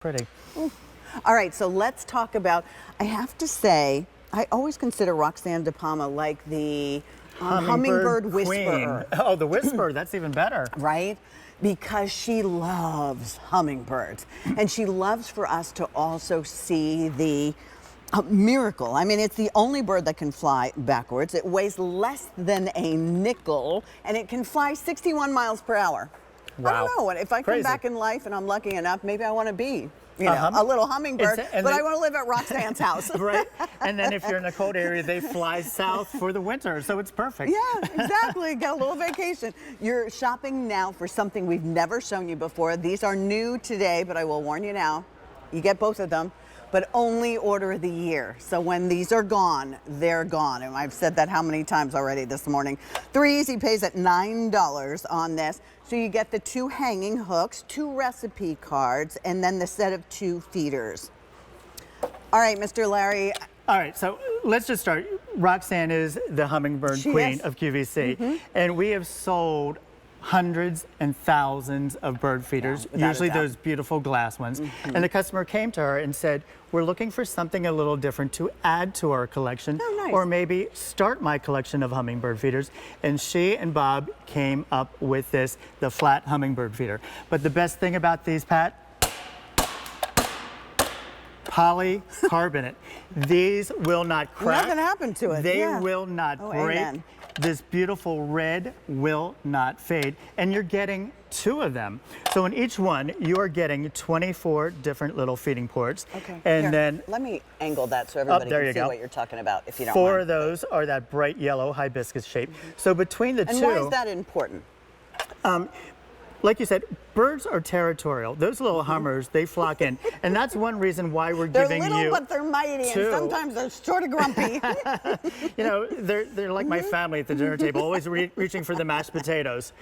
Pretty. Ooh. All right, so let's talk about, I have to say, I always consider Roxanne De Palma like the hummingbird whisperer. Oh, the whisperer, that's even better. Right? Because she loves hummingbirds. And she loves for us to also see the miracle. I mean, it's the only bird that can fly backwards. It weighs less than a nickel, and it can fly 61 miles per hour. Wow. I don't know, if I Crazy. come back in life and I'm lucky enough, maybe I want to be, you know, a little hummingbird, but I want to live at Roxanne's house. Right. And then if you're in a cold area, they fly south for the winter, so it's perfect. Yeah, exactly. Get a little vacation. You're shopping now for something we've never shown you before. These are new today, but I will warn you now, you get both of them, but only order of the year. So when these are gone, they're gone. And I've said that how many times already this morning. 3 Easy Pays at $9 on this. So you get the 2 hanging hooks, 2 recipe cards, and then the set of 2 feeders. All right, Mr. Larry. All right, so let's just start. Roxanne is the hummingbird queen of QVC, and we have sold hundreds and thousands of bird feeders, usually those beautiful glass ones. And the customer came to her and said, we're looking for something a little different to add to our collection, or maybe start my collection of hummingbird feeders. And she and Bob came up with this, the flat hummingbird feeder. But the best thing about these, Pat, polycarbonate. These will not crack. Nothing happened to it. They will not break. Amen. This beautiful red will not fade, and you're getting 2 of them. So in each one, you are getting 24 different little feeding ports. Okay. And Here, then let me angle that so everybody can see what you're talking about, if you don't 4 mind. of those are that bright yellow hibiscus shape. So between the 2, and why is that important? like you said, birds are territorial. Those little hummers, they flock in. And that's one reason why we're giving you They're little, but they're mighty, 2. and sometimes they're sort of grumpy. You know, they're like my family at the dinner table, always reaching for the mashed potatoes.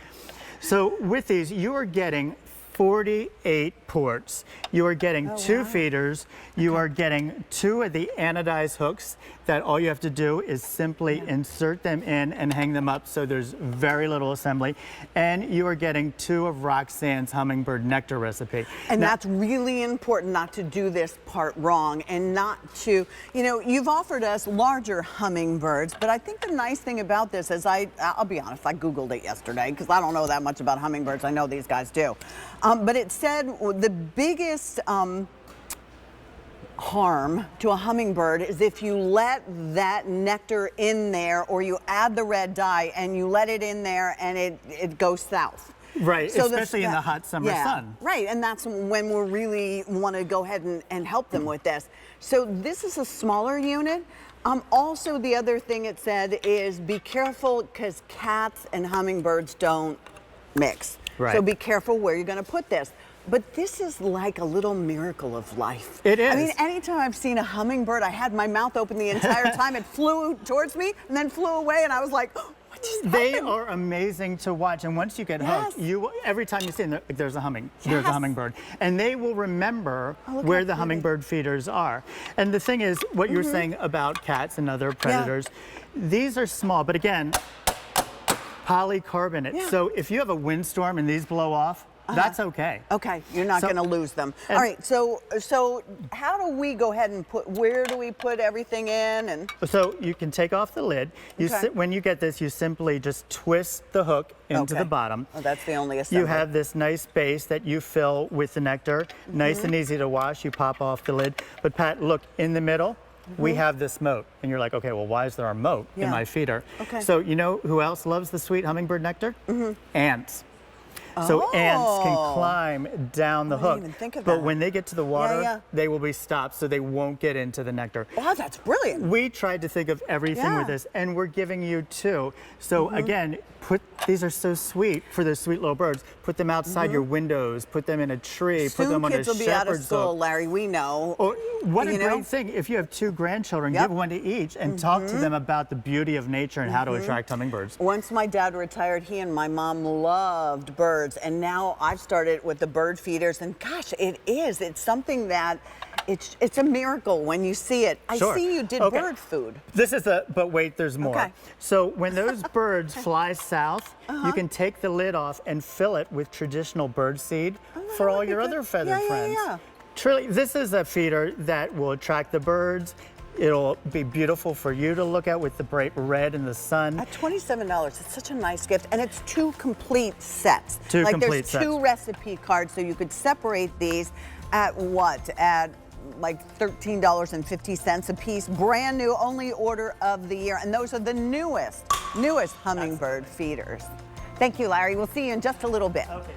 So with these, you are getting 48 ports. You are getting 2 feeders. You are getting 2 of the anodized hooks that all you have to do is simply insert them in and hang them up, so there's very little assembly. And you are getting 2 of Roxanne's hummingbird nectar recipe. And that's really important, not to do this part wrong, and not to, you know, you've offered us larger hummingbirds, but I think the nice thing about this is, I'll be honest, I Googled it yesterday because I don't know that much about hummingbirds. I know these guys do. But it said the biggest harm to a hummingbird is if you let that nectar in there, or you add the red dye and you let it in there and it goes south. Right, so especially in the hot summer sun. Right, and that's when we really want to go ahead and help them with this. So this is a smaller unit. Also, the other thing it said is be careful, because cats and hummingbirds don't mix. Right. So be careful where you're going to put this. But this is like a little miracle of life. It is. I mean, anytime I've seen a hummingbird, I had my mouth open the entire time. It flew towards me and then flew away, and I was like, oh, what just happened? They are amazing to watch, and once you get hooked, every time you see them, there's a hummingbird, and they will remember where the hummingbird feeders are. And the thing is, what you're saying about cats and other predators, these are small, but again, polycarbonate. So if you have a windstorm and these blow off, that's okay. Okay, you're not going to lose them. All right, so how do we go ahead and where do we put everything in? And so you can take off the lid. When you get this, you simply just twist the hook into the bottom. Oh, that's the only assembly. You have this nice base that you fill with the nectar. Nice and easy to wash. You pop off the lid. But Pat, look, in the middle, we have this moat. And you're like, okay, well, why is there a moat in my feeder? Okay. So you know who else loves the sweet hummingbird nectar? Ants. So ants can climb down the hook, I didn't even think of but that. when they get to the water, they will be stopped, so they won't get into the nectar. Wow, that's brilliant. We tried to think of everything with this, and we're giving you 2. So again, these are so sweet for those sweet little birds. Put them outside your windows, put them in a tree, put them on a shepherd's kids will be out of school, hook. Larry, we know. Or, what a great thing. If you have 2 grandchildren, give one to each and talk to them about the beauty of nature and how to attract hummingbirds. Once my dad retired, he and my mom loved birds, and now I've started with the bird feeders, and gosh, it's something that it's a miracle when you see it. I see you did bird food. This is but wait, there's more. So when those birds fly south, you can take the lid off and fill it with traditional bird seed for all your other feathered friends. Truly, this is a feeder that will attract the birds. It'll be beautiful for you to look at with the bright red in the sun. At $27, it's such a nice gift, and it's 2 complete sets. Two like complete there's 2 sets. recipe cards, so you could separate these at what? At like $13.50 a piece. Brand new, only order of the year, and those are the newest Hummingbird feeders. Thank you, Larry. We'll see you in just a little bit. Okay.